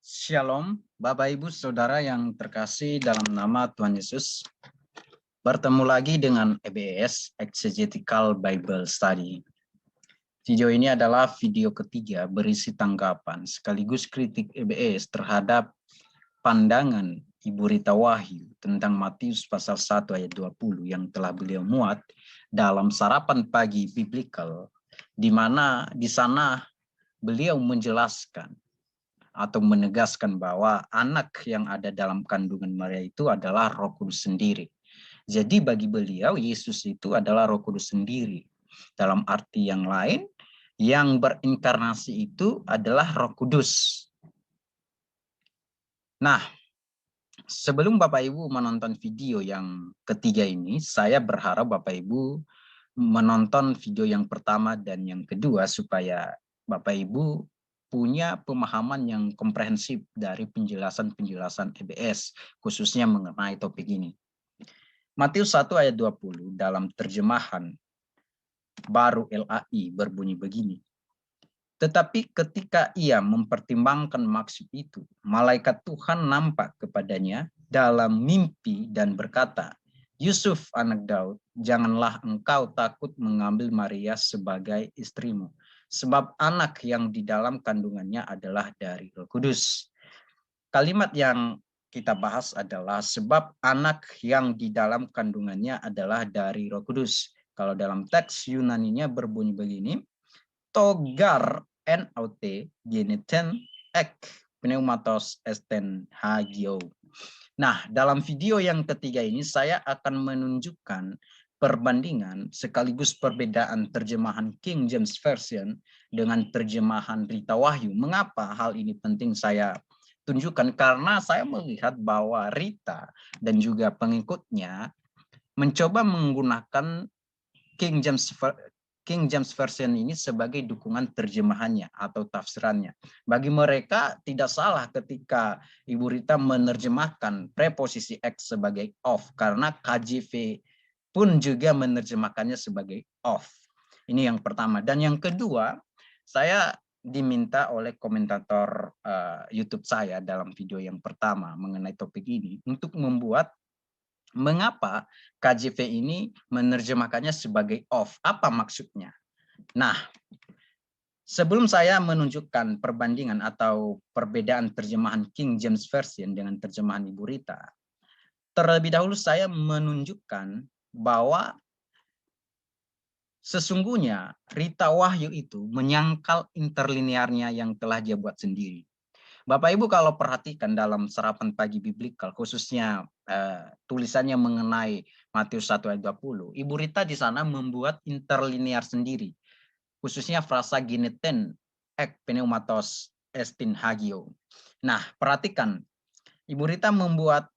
Shalom, Bapak Ibu Saudara yang terkasih dalam nama Tuhan Yesus. Bertemu lagi dengan EBS, Exegetical Bible Study. Video ini adalah video ketiga berisi tanggapan sekaligus kritik EBS terhadap pandangan Ibu Rita Wahyu tentang Matius pasal 1 ayat 20 yang telah beliau muat dalam sarapan pagi biblical, di mana di sana beliau menjelaskan atau menegaskan bahwa anak yang ada dalam kandungan Maria itu adalah Roh Kudus sendiri. Jadi bagi beliau Yesus itu adalah Roh Kudus sendiri. Dalam arti yang lain, yang berinkarnasi itu adalah Roh Kudus. Nah, sebelum Bapak Ibu menonton video yang ketiga ini, saya berharap Bapak Ibu menonton video yang pertama dan yang kedua supaya Bapak Ibu punya pemahaman yang komprehensif dari penjelasan-penjelasan EBS, khususnya mengenai topik ini. Matius 1 ayat 20 dalam terjemahan baru LAI berbunyi begini. Tetapi ketika ia mempertimbangkan maksud itu, malaikat Tuhan nampak kepadanya dalam mimpi dan berkata, Yusuf anak Daud, janganlah engkau takut mengambil Maria sebagai istrimu, sebab anak yang di dalam kandungannya adalah dari Roh Kudus. Kalimat yang kita bahas adalah sebab anak yang di dalam kandungannya adalah dari Roh Kudus. Kalau dalam teks Yunaninya berbunyi begini, togar NOT geneten ek pneumatos esten hagio. Nah, dalam video yang ketiga ini saya akan menunjukkan perbandingan sekaligus perbedaan terjemahan King James Version dengan terjemahan Rita Wahyu. Mengapa hal ini penting saya tunjukkan? Karena saya melihat bahwa Rita dan juga pengikutnya mencoba menggunakan King James Version ini sebagai dukungan terjemahannya atau tafsirannya. Bagi mereka tidak salah ketika Ibu Rita menerjemahkan preposisi X sebagai of, karena KJV pun juga menerjemahkannya sebagai of. Ini yang pertama. Dan yang kedua, saya diminta oleh komentator YouTube saya dalam video yang pertama mengenai topik ini untuk membuat mengapa KJV ini menerjemahkannya sebagai of. Apa maksudnya? Nah, sebelum saya menunjukkan perbandingan atau perbedaan terjemahan King James Version dengan terjemahan Ibu Rita, terlebih dahulu saya menunjukkan bahwa sesungguhnya Rita Wahyu itu menyangkal interlinearnya yang telah dia buat sendiri. Bapak Ibu kalau perhatikan dalam sarapan pagi biblical, khususnya tulisannya mengenai Matius 1 ayat 20, Ibu Rita di sana membuat interlinear sendiri, khususnya frasa geneten ek pneumatos estin hagio. Nah, perhatikan, Ibu Rita membuat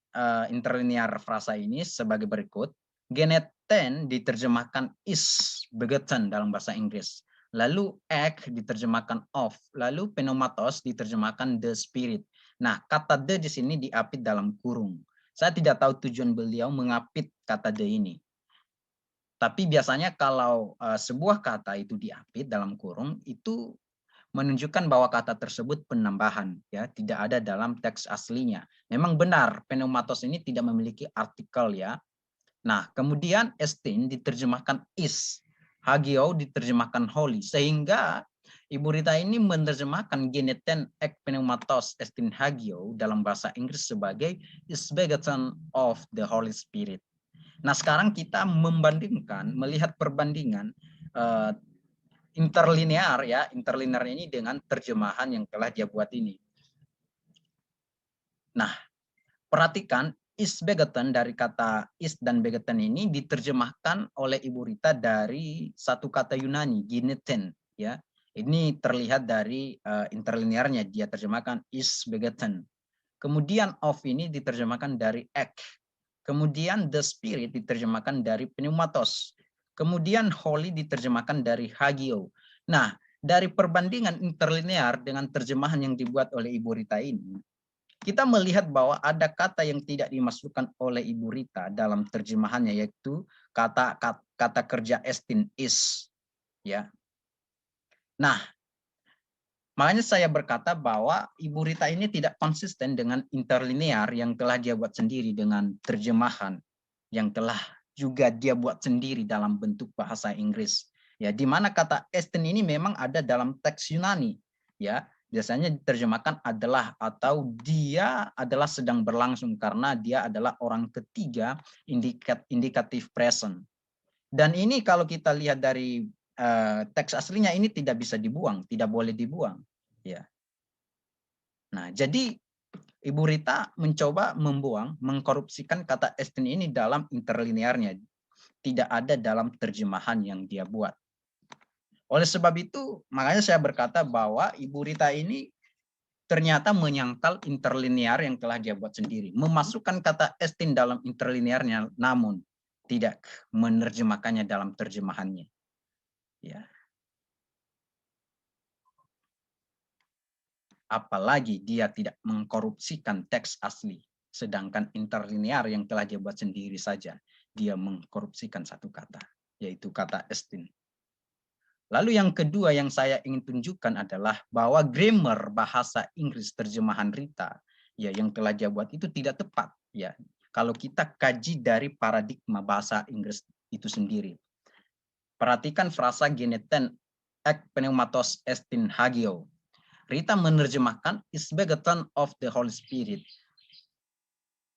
interlinear frasa ini sebagai berikut. Geneten diterjemahkan is, begotten dalam bahasa Inggris. Lalu ek diterjemahkan of, lalu pneumatos diterjemahkan the spirit. Nah, kata the di sini diapit dalam kurung. Saya tidak tahu tujuan beliau mengapit kata the ini. Tapi biasanya kalau sebuah kata itu diapit dalam kurung, itu menunjukkan bahwa kata tersebut penambahan, ya, tidak ada dalam teks aslinya. Memang benar, pneumatos ini tidak memiliki artikel, ya. Nah, kemudian estin diterjemahkan is, hagio diterjemahkan holy, sehingga Ibu Rita ini menerjemahkan geneten ek pneumatos estin hagio dalam bahasa Inggris sebagai is begotten of the Holy Spirit. Nah, sekarang kita membandingkan, melihat perbandingan interlinear, ya, interlinear ini dengan terjemahan yang telah dia buat ini. Nah, perhatikan is begotten, dari kata is dan begotten ini diterjemahkan oleh Ibu Rita dari satu kata Yunani, geneten, ya. Ini terlihat dari interlinearnya, dia terjemahkan is begotten. Kemudian of ini diterjemahkan dari ek. Kemudian the spirit diterjemahkan dari pneumatos. Kemudian holy diterjemahkan dari hagio. Nah, dari perbandingan interlinear dengan terjemahan yang dibuat oleh Ibu Rita ini, kita melihat bahwa ada kata yang tidak dimasukkan oleh Ibu Rita dalam terjemahannya, yaitu kata kerja estin is, ya. Nah, Makanya saya berkata bahwa Ibu Rita ini tidak konsisten dengan interlinear yang telah dia buat sendiri dengan terjemahan yang telah juga dia buat sendiri dalam bentuk bahasa Inggris. Ya, di mana kata esten ini memang ada dalam teks Yunani. Ya, biasanya diterjemahkan adalah atau dia adalah sedang berlangsung karena dia adalah orang ketiga indikatif present. Dan ini kalau kita lihat dari teks aslinya ini tidak bisa dibuang, tidak boleh dibuang. Ya. Nah, jadi Ibu Rita mencoba mengkorupsikan kata esten ini dalam interlinearnya. Tidak ada dalam terjemahan yang dia buat. Oleh sebab itu, makanya saya berkata bahwa Ibu Rita ini ternyata menyangkal interlinear yang telah dia buat sendiri. Memasukkan kata esten dalam interlinearnya, namun tidak menerjemahkannya dalam terjemahannya. Ya. Apalagi dia tidak mengkorupsikan teks asli, sedangkan interlinear yang telah dia buat sendiri saja, dia mengkorupsikan satu kata, yaitu kata estin. Lalu yang kedua yang saya ingin tunjukkan adalah bahwa grammar bahasa Inggris terjemahan Rita, ya yang telah dia buat itu tidak tepat, ya. Kalau kita kaji dari paradigma bahasa Inggris itu sendiri. Perhatikan frasa geneten ek pneumatos estin hagio. Rita menerjemahkan is begotten of the Holy Spirit.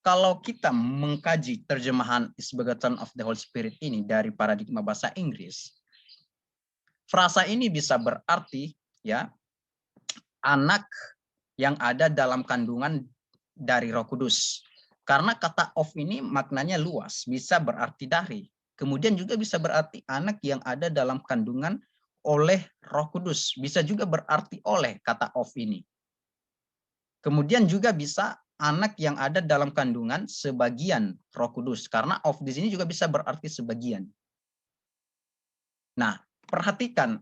Kalau kita mengkaji terjemahan is begotten of the Holy Spirit ini dari paradigma bahasa Inggris, frasa ini bisa berarti ya anak yang ada dalam kandungan dari Roh Kudus. Karena kata of ini maknanya luas, bisa berarti dari. Kemudian juga bisa berarti anak yang ada dalam kandungan oleh Roh Kudus, bisa juga berarti oleh kata of ini. Kemudian juga bisa anak yang ada dalam kandungan sebagian Roh Kudus, karena of di sini juga bisa berarti sebagian. Nah, perhatikan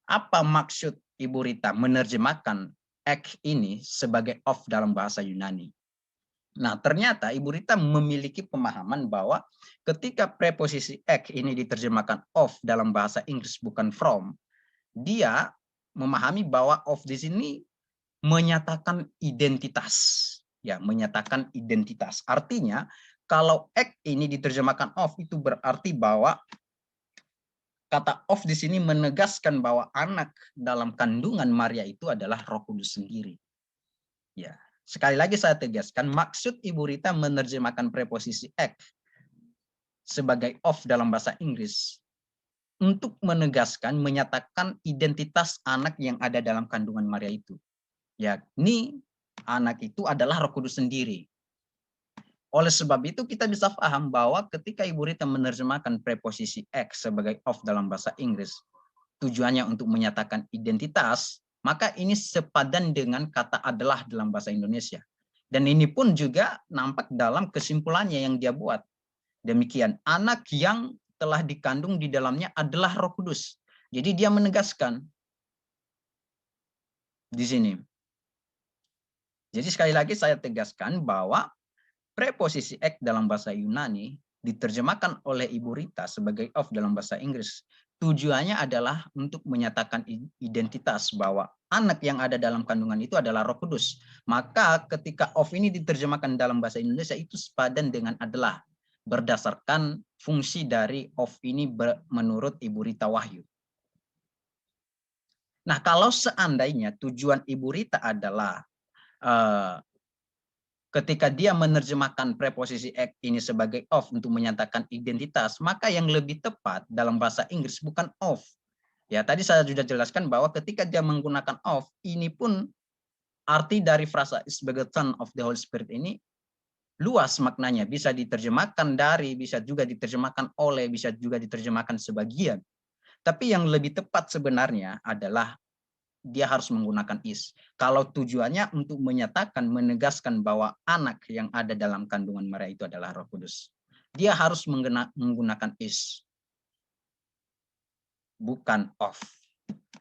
apa maksud Ibu Rita menerjemahkan ek ini sebagai of dalam bahasa Yunani. Nah, ternyata Ibu Rita memiliki pemahaman bahwa ketika preposisi ek ini diterjemahkan of dalam bahasa Inggris bukan from, dia memahami bahwa of di sini menyatakan identitas. Ya, menyatakan identitas. Artinya, kalau ek ini diterjemahkan of itu berarti bahwa kata of di sini menegaskan bahwa anak dalam kandungan Maria itu adalah Roh Kudus sendiri. Ya, sekali lagi saya tegaskan, maksud Ibu Rita menerjemahkan preposisi ek sebagai of dalam bahasa Inggris untuk menegaskan, menyatakan identitas anak yang ada dalam kandungan Maria itu. Yakni anak itu adalah Roh Kudus sendiri. Oleh sebab itu kita bisa paham bahwa ketika Ibu Rita menerjemahkan preposisi ek sebagai of dalam bahasa Inggris, tujuannya untuk menyatakan identitas, maka ini sepadan dengan kata adalah dalam bahasa Indonesia. Dan ini pun juga nampak dalam kesimpulannya yang dia buat. Demikian, anak yang telah dikandung di dalamnya adalah Roh Kudus. Jadi dia menegaskan di sini. Jadi sekali lagi saya tegaskan bahwa preposisi ek dalam bahasa Yunani diterjemahkan oleh Ibu Rita sebagai of dalam bahasa Inggris. Tujuannya adalah untuk menyatakan identitas bahwa anak yang ada dalam kandungan itu adalah Roh Kudus. Maka ketika of ini diterjemahkan dalam bahasa Indonesia itu sepadan dengan adalah berdasarkan fungsi dari of ini menurut Ibu Rita Wahyu. Nah, kalau seandainya tujuan Ibu Rita adalah ketika dia menerjemahkan preposisi ek ini sebagai of untuk menyatakan identitas, maka yang lebih tepat dalam bahasa Inggris bukan of. Ya, tadi saya sudah jelaskan bahwa ketika dia menggunakan of, ini pun arti dari frasa is begotten of the Holy Spirit ini luas maknanya, bisa diterjemahkan dari, bisa juga diterjemahkan oleh, bisa juga diterjemahkan sebagian. Tapi yang lebih tepat sebenarnya adalah dia harus menggunakan is. Kalau tujuannya untuk menyatakan, menegaskan bahwa anak yang ada dalam kandungan Maria itu adalah Roh Kudus, dia harus menggunakan is, bukan of.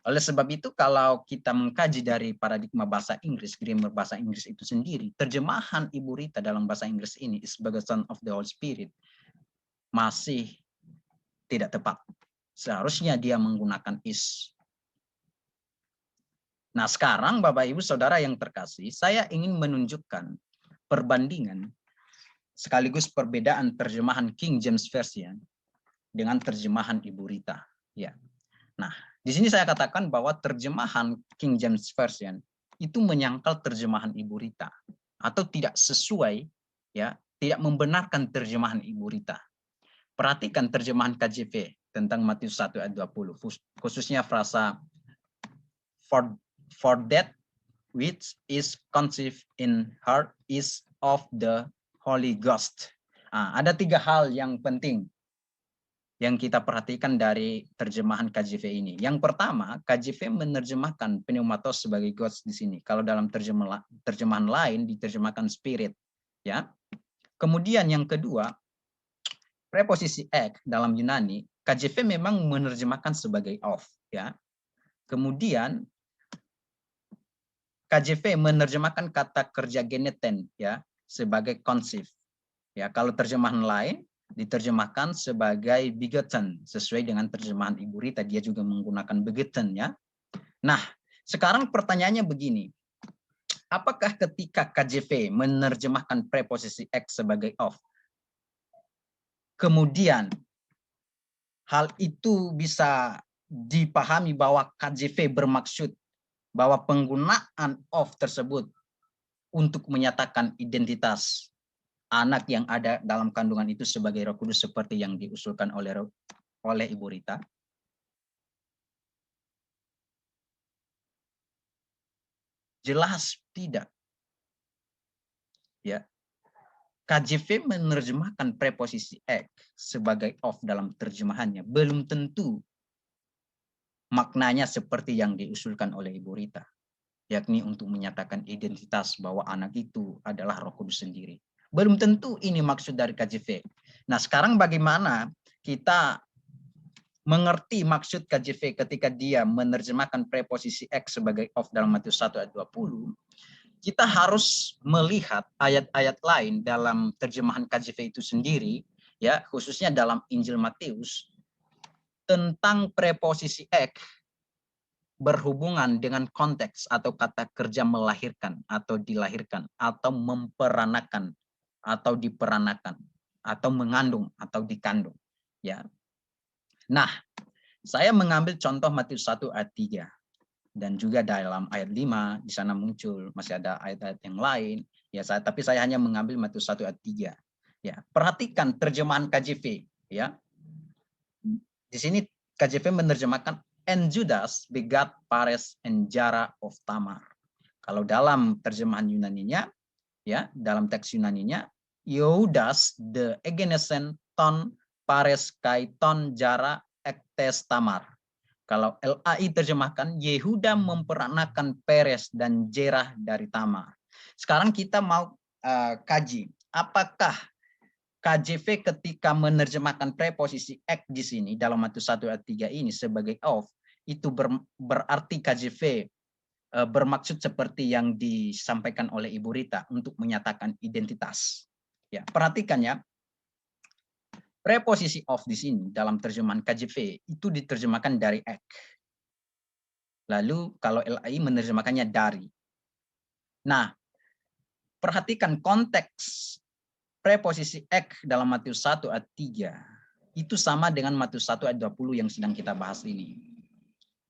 Oleh sebab itu, kalau kita mengkaji dari paradigma bahasa Inggris, grammar bahasa Inggris itu sendiri, terjemahan Ibu Rita dalam bahasa Inggris ini sebagai Son of the Holy Spirit masih tidak tepat. Seharusnya dia menggunakan is. Nah, sekarang Bapak Ibu Saudara yang terkasih, saya ingin menunjukkan perbandingan sekaligus perbedaan terjemahan King James Version dengan terjemahan Ibu Rita. Ya. Nah, di sini saya katakan bahwa terjemahan King James Version itu menyangkal terjemahan Ibu Rita atau tidak sesuai, ya, tidak membenarkan terjemahan Ibu Rita. Perhatikan terjemahan KJV tentang Matius 1 ayat 20, khususnya frasa for that which is conceived in her is of the Holy Ghost. Nah, ada 3 hal yang penting yang kita perhatikan dari terjemahan KJV ini. Yang pertama, KJV menerjemahkan pneumatos sebagai Ghost di sini. Kalau dalam terjemahan lain diterjemahkan Spirit, ya. Kemudian yang kedua, preposisi ek dalam Yunani, KJV memang menerjemahkan sebagai of, ya. Kemudian KJV menerjemahkan kata kerja geneten, ya, sebagai conceive. Ya, kalau terjemahan lain diterjemahkan sebagai begotten sesuai dengan terjemahan Ibu Rita, dia juga menggunakan begotten, ya. Nah, sekarang pertanyaannya begini. Apakah ketika KJV menerjemahkan preposisi ek sebagai of, kemudian hal itu bisa dipahami bahwa KJV bermaksud bahwa penggunaan of tersebut untuk menyatakan identitas anak yang ada dalam kandungan itu sebagai Roh Kudus seperti yang diusulkan oleh Ibu Rita? Jelas tidak. Ya. KJV menerjemahkan preposisi ek sebagai of dalam terjemahannya. Belum tentu maknanya seperti yang diusulkan oleh Ibu Rita, yakni untuk menyatakan identitas bahwa anak itu adalah Roh Kudus sendiri. Belum tentu ini maksud dari KJV. Nah, sekarang bagaimana kita mengerti maksud KJV ketika dia menerjemahkan preposisi ek sebagai of dalam Matius 1 ayat 20? Kita harus melihat ayat-ayat lain dalam terjemahan KJV itu sendiri, ya, khususnya dalam Injil Matius, tentang preposisi ek berhubungan dengan konteks atau kata kerja melahirkan atau dilahirkan atau memperanakan atau diperanakan atau mengandung atau dikandung, ya. Nah, saya mengambil contoh Matius 1 ayat 3 dan juga dalam ayat 5 di sana muncul masih ada ayat-ayat yang lain, ya, tapi saya hanya mengambil Matius 1 ayat 3. Ya, perhatikan terjemahan KJV, ya. Di sini KJV menerjemahkan and Judas begat Pares and Zara of Tamar. Kalau dalam terjemahan Yunaninya, ya, dalam teks Yunaninya, Yehudas the egenesen ton Pares kai ton Zara ektes Tamar. Kalau LAI terjemahkan, Yehuda memperanakan Peres dan Jerah dari Tamar. Sekarang kita mau kaji, apakah KJV ketika menerjemahkan preposisi ek di sini dalam Matius 1 ayat 3 ini sebagai of, itu berarti KJV bermaksud seperti yang disampaikan oleh Ibu Rita untuk menyatakan identitas. Ya, perhatikan ya. Preposisi of di sini dalam terjemahan KJV itu diterjemahkan dari ek. Lalu kalau LAI menerjemahkannya dari. Nah, perhatikan konteks preposisi ek dalam Matius 1 ayat 3 itu sama dengan Matius 1 ayat 20 yang sedang kita bahas ini.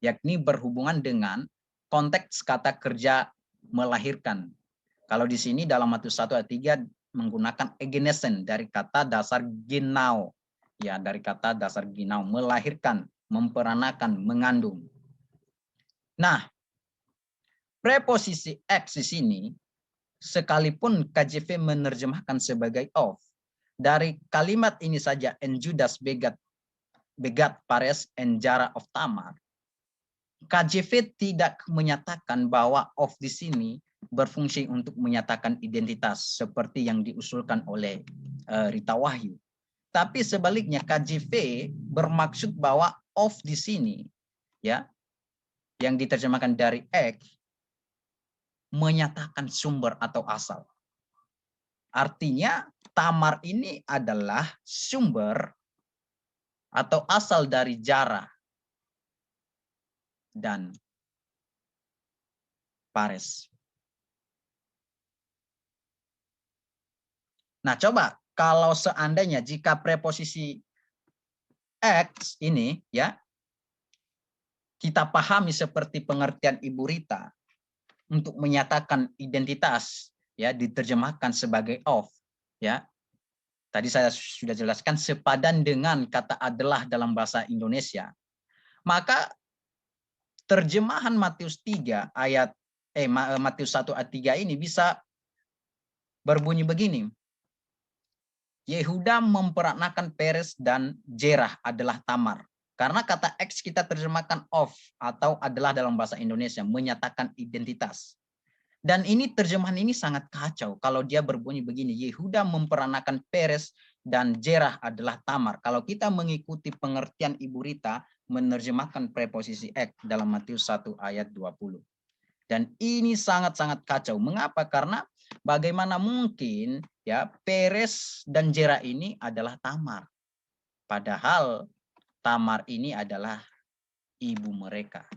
Yakni berhubungan dengan konteks kata kerja melahirkan. Kalau di sini dalam Matius 1 ayat 3 menggunakan egenesen dari kata dasar ginao. Ya, dari kata dasar ginao, melahirkan, memperanakan, mengandung. Nah, preposisi ek di sini sekalipun KJV menerjemahkan sebagai of, dari kalimat ini saja and Judas begat Pares and Zara of Tamar, KJV tidak menyatakan bahwa of di sini berfungsi untuk menyatakan identitas seperti yang diusulkan oleh Rita Wahyu. Tapi sebaliknya KJV bermaksud bahwa of di sini, ya, yang diterjemahkan dari ek, menyatakan sumber atau asal. Artinya Tamar ini adalah sumber atau asal dari Zara dan pares. Nah, coba kalau seandainya jika preposisi X ini ya kita pahami seperti pengertian Ibu Rita untuk menyatakan identitas ya diterjemahkan sebagai of ya. Tadi saya sudah jelaskan sepadan dengan kata adalah dalam bahasa Indonesia. Maka terjemahan Matius 3 ayat Matius 1 ayat 3 ini bisa berbunyi begini. Yehuda memperanakan Peres dan Jerah adalah Tamar. Karena kata X kita terjemahkan of atau adalah dalam bahasa Indonesia, menyatakan identitas. Dan ini terjemahan ini sangat kacau kalau dia berbunyi begini, Yehuda memperanakan Peres dan Jerah adalah Tamar. Kalau kita mengikuti pengertian Ibu Rita, menerjemahkan preposisi X dalam Matius 1 ayat 20. Dan ini sangat-sangat kacau. Mengapa? Karena bagaimana mungkin ya Peres dan Jerah ini adalah Tamar. Padahal Tamar ini adalah ibu mereka.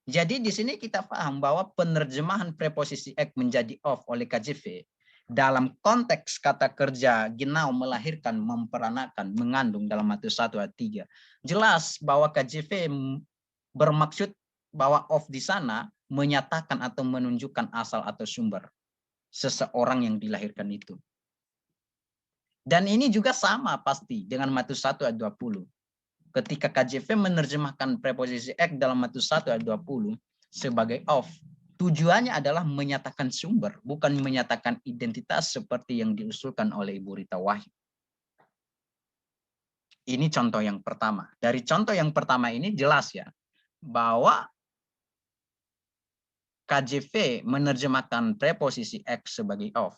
Jadi di sini kita paham bahwa penerjemahan preposisi X menjadi of oleh KJV dalam konteks kata kerja ginau melahirkan, memperanakan, mengandung dalam Matius 1 ayat 3. Jelas bahwa KJV bermaksud bahwa of di sana menyatakan atau menunjukkan asal atau sumber seseorang yang dilahirkan itu. Dan ini juga sama pasti dengan Matius 1 ayat 20. Ketika KJV menerjemahkan preposisi X dalam Matius 1 ayat 20 sebagai of, tujuannya adalah menyatakan sumber, bukan menyatakan identitas seperti yang diusulkan oleh Ibu Rita Wahyu. Ini contoh yang pertama. Dari contoh yang pertama ini jelas ya, bahwa KJV menerjemahkan preposisi X sebagai of.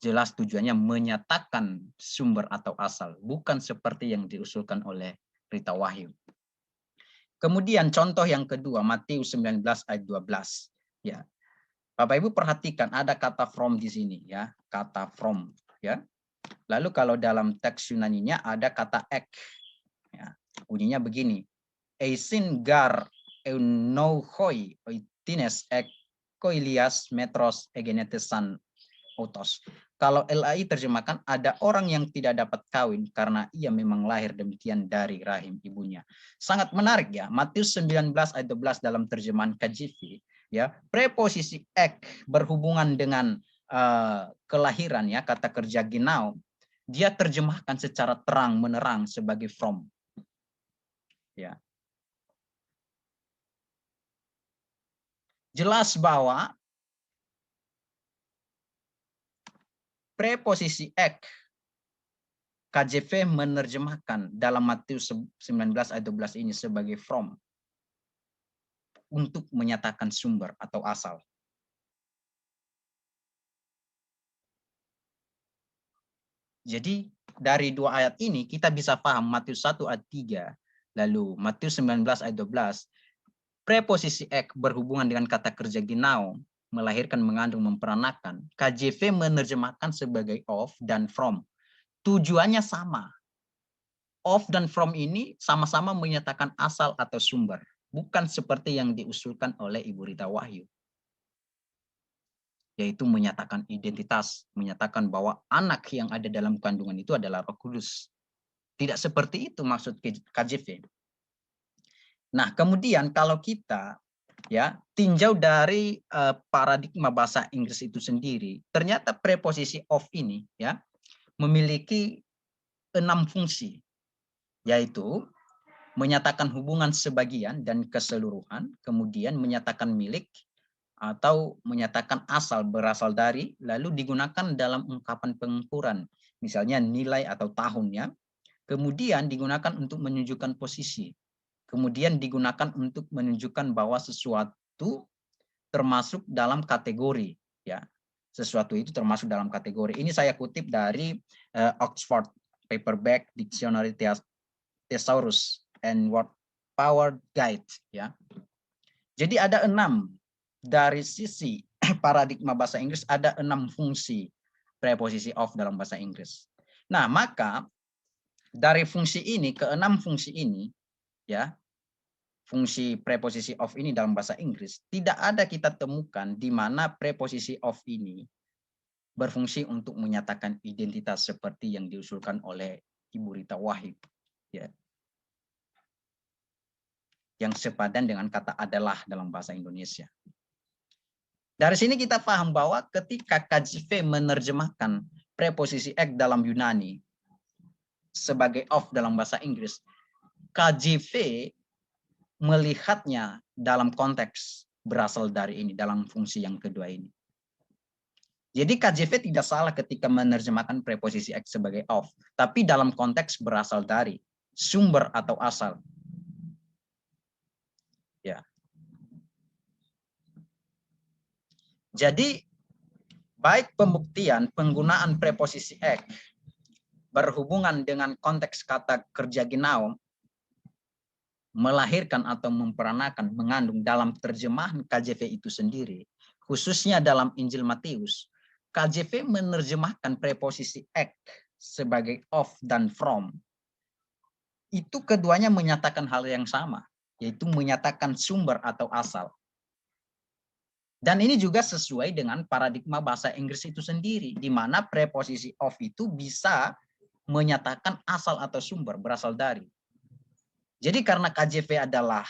Jelas tujuannya menyatakan sumber atau asal, bukan seperti yang diusulkan oleh Rita Wahyu. Kemudian contoh yang kedua, Matius 19 ayat 12. Ya. Bapak Ibu perhatikan ada kata from di sini ya, kata from ya. Lalu kalau dalam teks Yunaninya ada kata ek. Ya. Bunyinya begini. Eisin gar eunohoi oitines ek koilias metros egenetesan otos. Kalau LAI terjemahkan ada orang yang tidak dapat kawin karena ia memang lahir demikian dari rahim ibunya. Sangat menarik ya. Matius 19 ayat 12 dalam terjemahan KJV ya, preposisi ek berhubungan dengan kelahiran ya, kata kerja ginau, dia terjemahkan secara terang menerang sebagai from. Ya. Jelas bahwa preposisi ek KJV menerjemahkan dalam Matius 19 ayat 12 ini sebagai from untuk menyatakan sumber atau asal. Jadi dari dua ayat ini kita bisa paham Matius 1 ayat 3, lalu Matius 19 ayat 12, preposisi ek berhubungan dengan kata kerja ginau, melahirkan, mengandung, memperanakan. KJV menerjemahkan sebagai of dan from. Tujuannya sama. Of dan from ini sama-sama menyatakan asal atau sumber. Bukan seperti yang diusulkan oleh Ibu Rita Wahyu. Yaitu menyatakan identitas, menyatakan bahwa anak yang ada dalam kandungan itu adalah Roh Kudus. Tidak seperti itu maksud KJV. Nah, kemudian kalau kita ya tinjau dari paradigma bahasa Inggris itu sendiri, ternyata preposisi of ini ya memiliki 6 fungsi, yaitu menyatakan hubungan sebagian dan keseluruhan, kemudian menyatakan milik atau menyatakan asal, berasal dari, lalu digunakan dalam ungkapan pengukuran, misalnya nilai atau tahunnya, kemudian digunakan untuk menunjukkan posisi, kemudian digunakan untuk menunjukkan bahwa sesuatu termasuk dalam kategori, ya, sesuatu itu termasuk dalam kategori. Ini saya kutip dari Oxford Paperback Dictionary Thesaurus and Word Power Guide, ya. Jadi ada 6 dari sisi paradigma bahasa Inggris, ada 6 fungsi preposisi of dalam bahasa Inggris. Nah, maka dari fungsi ini ke 6 fungsi ini ya, fungsi preposisi of ini dalam bahasa Inggris, tidak ada kita temukan di mana preposisi of ini berfungsi untuk menyatakan identitas seperti yang diusulkan oleh Ibu Rita Wahid, ya, yang sepadan dengan kata adalah dalam bahasa Indonesia. Dari sini kita paham bahwa ketika KJV menerjemahkan preposisi ek dalam Yunani sebagai of dalam bahasa Inggris, KJV melihatnya dalam konteks berasal dari ini, dalam fungsi yang kedua ini. Jadi KJV tidak salah ketika menerjemahkan preposisi ek sebagai of, tapi dalam konteks berasal dari, sumber atau asal. Ya. Jadi baik pembuktian penggunaan preposisi ek berhubungan dengan konteks kata kerja ginau, melahirkan atau memperanakan, mengandung dalam terjemahan KJV itu sendiri, khususnya dalam Injil Matius, KJV menerjemahkan preposisi ek sebagai of dan from. Itu keduanya menyatakan hal yang sama, yaitu menyatakan sumber atau asal. Dan ini juga sesuai dengan paradigma bahasa Inggris itu sendiri, di mana preposisi of itu bisa menyatakan asal atau sumber, berasal dari. Jadi karena KJV adalah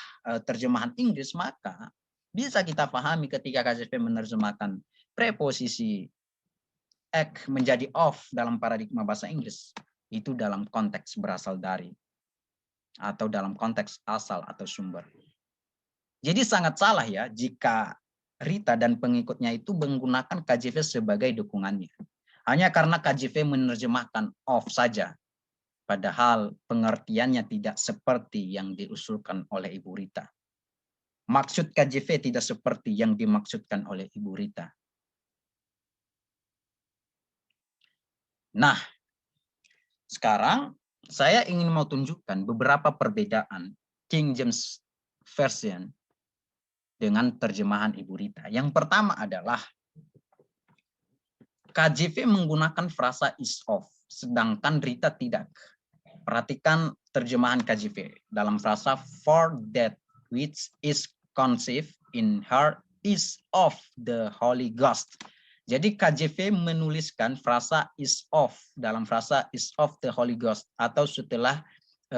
terjemahan Inggris, maka bisa kita pahami ketika KJV menerjemahkan preposisi ek menjadi of dalam paradigma bahasa Inggris, itu dalam konteks berasal dari, atau dalam konteks asal atau sumber. Jadi sangat salah ya jika Rita dan pengikutnya itu menggunakan KJV sebagai dukungannya. Hanya karena KJV menerjemahkan of saja. Padahal pengertiannya tidak seperti yang diusulkan oleh Ibu Rita. Maksud KJV tidak seperti yang dimaksudkan oleh Ibu Rita. Nah, sekarang saya ingin mau tunjukkan beberapa perbedaan King James Version dengan terjemahan Ibu Rita. Yang pertama adalah KJV menggunakan frasa is of, sedangkan Rita tidak. Perhatikan terjemahan KJV dalam frasa for that which is conceived in her is of the Holy Ghost. Jadi KJV menuliskan frasa is of dalam frasa is of the Holy Ghost atau setelah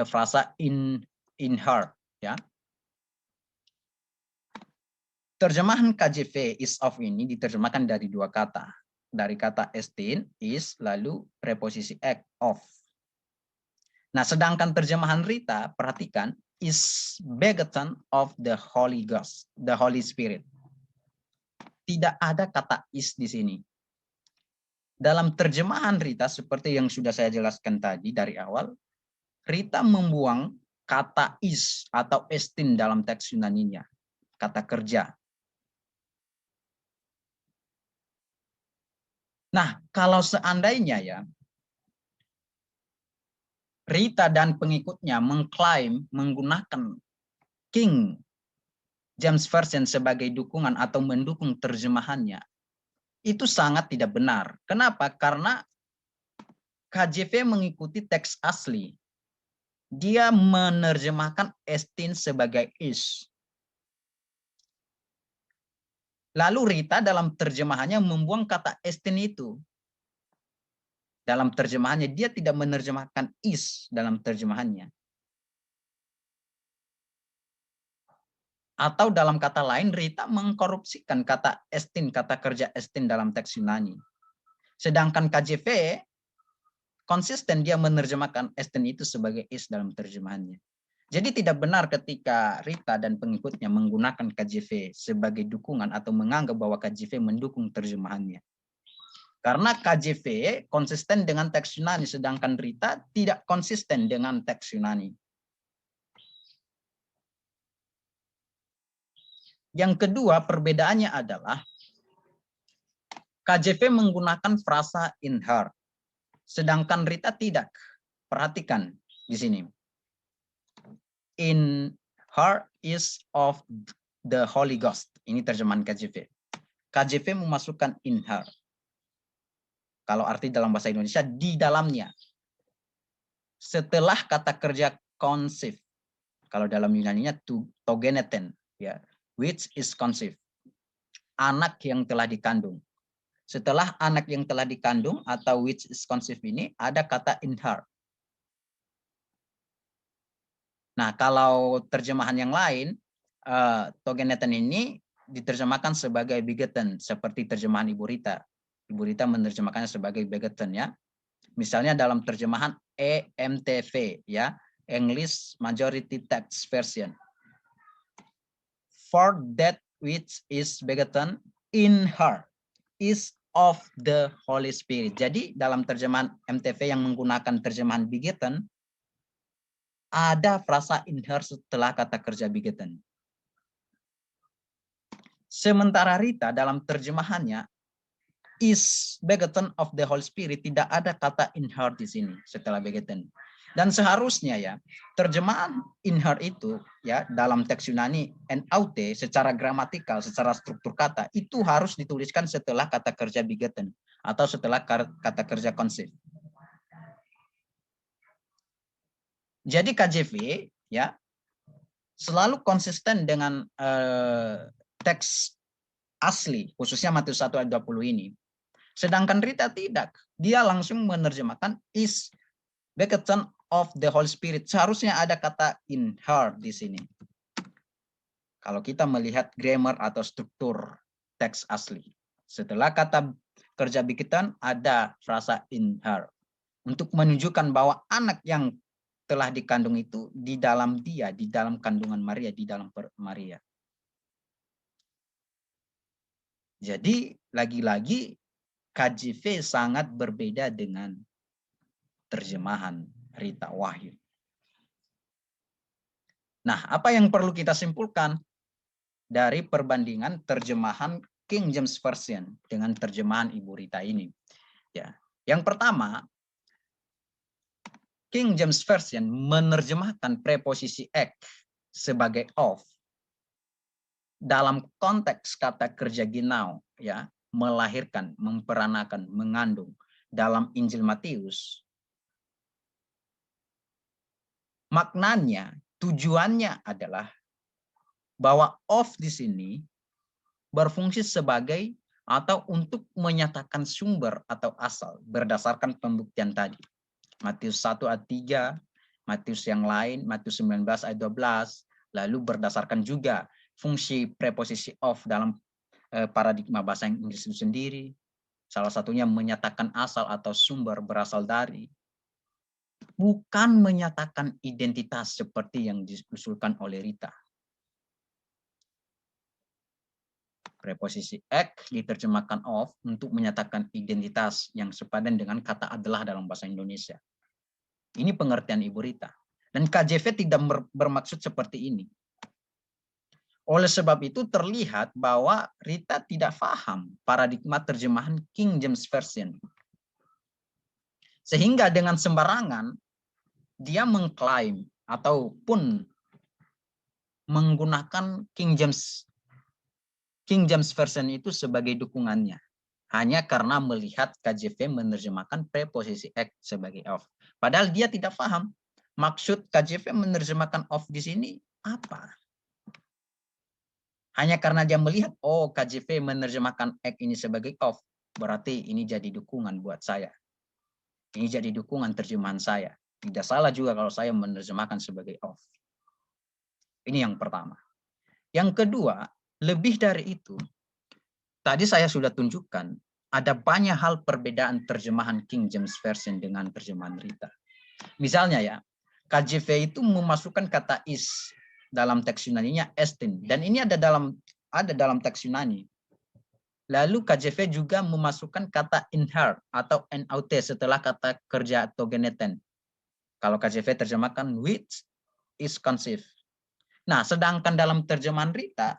frasa in her, ya. Terjemahan KJV is of ini diterjemahkan dari dua kata. Dari kata estin, is, lalu preposisi ek, of. Nah, sedangkan terjemahan Rita, perhatikan, is begotten of the Holy Ghost, the Holy Spirit. Tidak ada kata is di sini. Dalam terjemahan Rita, seperti yang sudah saya jelaskan tadi dari awal, Rita membuang kata is atau estin dalam teks Yunaninya, kata kerja. Nah, kalau seandainya ya, Rita dan pengikutnya mengklaim menggunakan King James Version sebagai dukungan atau mendukung terjemahannya, itu sangat tidak benar. Kenapa? Karena KJV mengikuti teks asli. Dia menerjemahkan estin sebagai is. Lalu Rita dalam terjemahannya membuang kata estin itu. Dalam terjemahannya, dia tidak menerjemahkan is dalam terjemahannya. Atau dalam kata lain, Rita mengkorupsikan kata estin, kata kerja estin dalam teks Yunani. Sedangkan KJV konsisten dia menerjemahkan estin itu sebagai is dalam terjemahannya. Jadi tidak benar ketika Rita dan pengikutnya menggunakan KJV sebagai dukungan atau menganggap bahwa KJV mendukung terjemahannya. Karena KJV konsisten dengan teks Yunani, sedangkan Rita tidak konsisten dengan teks Yunani. Yang kedua, perbedaannya adalah KJV menggunakan frasa in her, sedangkan Rita tidak. Perhatikan di sini. In her is of the Holy Ghost. Ini terjemahan KJV. KJV memasukkan in her. Kalau arti dalam bahasa Indonesia, di dalamnya. Setelah kata kerja conceive. Kalau dalam Yunaninya togeneten, ya, which is conceived. Anak yang telah dikandung. Setelah anak yang telah dikandung atau which is conceived ini ada kata in her. Nah, kalau terjemahan yang lain, togeneten ini diterjemahkan sebagai begotten, seperti terjemahan Ibu Rita. Ibu Rita menerjemahkannya sebagai begotten, ya. Misalnya dalam terjemahan EMTV, ya, English Majority Text Version. For that which is begotten in her is of the Holy Spirit. Jadi dalam terjemahan MTV yang menggunakan terjemahan begotten, ada frasa in her setelah kata kerja begotten. Sementara Rita dalam terjemahannya is begotten of the Holy Spirit, tidak ada kata in her di sini setelah begotten. Dan seharusnya, ya, terjemahan in her itu, ya, dalam teks Yunani NAUT secara gramatikal, secara struktur kata itu harus dituliskan setelah kata kerja begotten atau setelah kata kerja conceive. Jadi KJV, ya, selalu konsisten dengan teks asli, khususnya Matius 1 ayat 20 ini. Sedangkan Rita tidak. Dia langsung menerjemahkan is begotten of the Holy Spirit. Seharusnya ada kata in her di sini. Kalau kita melihat grammar atau struktur teks asli. Setelah kata kerja begotten ada frasa in her. Untuk menunjukkan bahwa anak yang telah dikandung itu di dalam dia, di dalam kandungan Maria, di dalam Maria. Jadi lagi-lagi KJV sangat berbeda dengan terjemahan Rita Wahyu. Nah, apa yang perlu kita simpulkan dari perbandingan terjemahan King James Version dengan terjemahan Ibu Rita ini? Ya, yang pertama, King James Version menerjemahkan preposisi ek sebagai of dalam konteks kata kerja ginau, ya, melahirkan, memperanakan, mengandung. Dalam Injil Matius, maknanya, tujuannya adalah bahwa of di sini berfungsi sebagai atau untuk menyatakan sumber atau asal berdasarkan pembuktian tadi. Matius 1 ayat 3, Matius yang lain, Matius 19 ayat 12, lalu berdasarkan juga fungsi preposisi of dalam paradigma bahasa Inggris itu sendiri. Salah satunya menyatakan asal atau sumber berasal dari. Bukan menyatakan identitas seperti yang diusulkan oleh Rita. Preposisi ek diterjemahkan of untuk menyatakan identitas yang sepadan dengan kata adalah dalam bahasa Indonesia. Ini pengertian Ibu Rita. Dan KJV tidak bermaksud seperti ini. Oleh sebab itu terlihat bahwa Rita tidak paham paradigma terjemahan King James Version. Sehingga dengan sembarangan dia mengklaim ataupun menggunakan King James Version itu sebagai dukungannya. Hanya karena melihat KJV menerjemahkan preposisi ek sebagai of. Padahal dia tidak paham maksud KJV menerjemahkan of di sini apa. Hanya karena dia melihat, oh KJV menerjemahkan ek ini sebagai of, berarti ini jadi dukungan buat saya. Ini jadi dukungan terjemahan saya. Tidak salah juga kalau saya menerjemahkan sebagai of. Ini yang pertama. Yang kedua, lebih dari itu, tadi saya sudah tunjukkan, ada banyak hal perbedaan terjemahan King James Version dengan terjemahan Rita. Misalnya ya, KJV itu memasukkan kata is dalam teks Yunaninya estin, dan ini ada dalam teks Yunani. Lalu KJV juga memasukkan kata in her atau naut setelah kata kerja togeneten. Kalau KJV terjemahkan which is conceived. Nah, sedangkan dalam terjemahan Rita,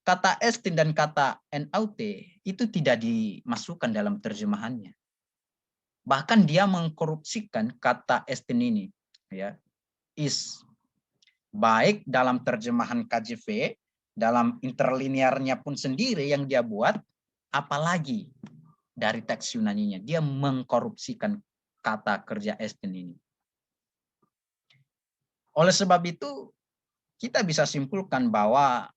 kata estin dan kata naut itu tidak dimasukkan dalam terjemahannya. Bahkan dia mengkorupsikan kata estin ini, ya, is. Baik dalam terjemahan KJV, dalam interlinearnya pun sendiri yang dia buat, apalagi dari teks Yunaninya, dia mengkorupsikan kata kerja estin ini. Oleh sebab itu, kita bisa simpulkan bahwa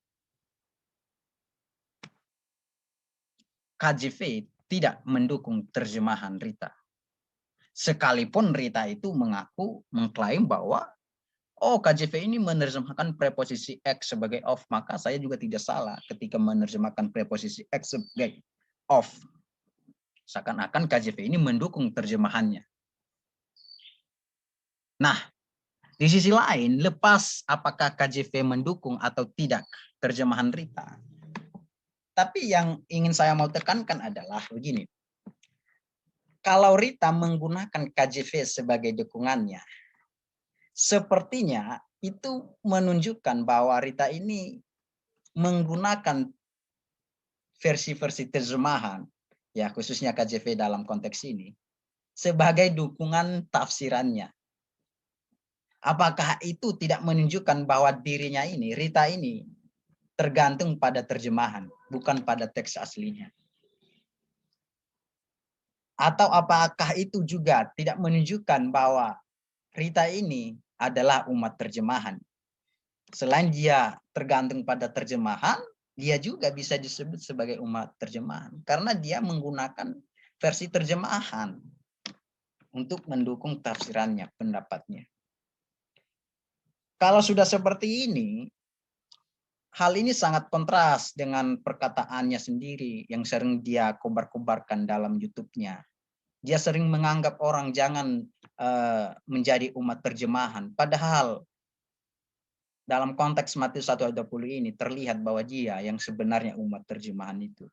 KJV tidak mendukung terjemahan Rita. Sekalipun Rita itu mengklaim bahwa KJV ini menerjemahkan preposisi X sebagai of, maka saya juga tidak salah ketika menerjemahkan preposisi X sebagai of. Seakan-akan KJV ini mendukung terjemahannya. Nah, di sisi lain, lepas apakah KJV mendukung atau tidak terjemahan Rita, tapi yang ingin saya mau tekankan adalah begini. Kalau Rita menggunakan KJV sebagai dukungannya, sepertinya itu menunjukkan bahwa Rita ini menggunakan versi-versi terjemahan, ya khususnya KJV dalam konteks ini, sebagai dukungan tafsirannya. Apakah itu tidak menunjukkan bahwa dirinya ini, Rita ini, tergantung pada terjemahan, bukan pada teks aslinya? Atau apakah itu juga tidak menunjukkan bahwa Rita ini adalah umat terjemahan? Selain dia tergantung pada terjemahan, dia juga bisa disebut sebagai umat terjemahan. Karena dia menggunakan versi terjemahan untuk mendukung tafsirannya, pendapatnya. Kalau sudah seperti ini, hal ini sangat kontras dengan perkataannya sendiri yang sering dia kobar-kobarkan dalam YouTube-nya. Dia sering menganggap orang jangan menjadi umat terjemahan. Padahal dalam konteks Matius 1 ayat 20 ini terlihat bahwa dia yang sebenarnya umat terjemahan itu.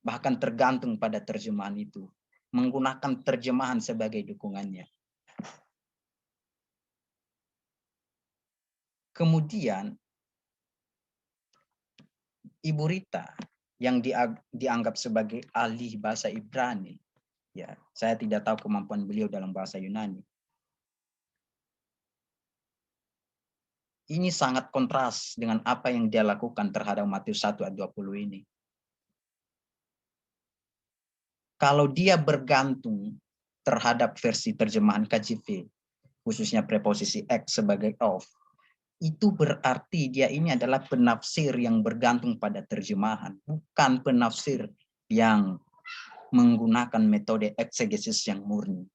Bahkan tergantung pada terjemahan itu. Menggunakan terjemahan sebagai dukungannya. Kemudian Ibu Rita yang dianggap sebagai ahli bahasa Ibrani, ya saya tidak tahu kemampuan beliau dalam bahasa Yunani. Ini sangat kontras dengan apa yang dia lakukan terhadap Matius 1 ayat 20 ini. Kalau dia bergantung terhadap versi terjemahan KJV, khususnya preposisi X sebagai of, itu berarti dia ini adalah penafsir yang bergantung pada terjemahan, bukan penafsir yang menggunakan metode eksegesis yang murni.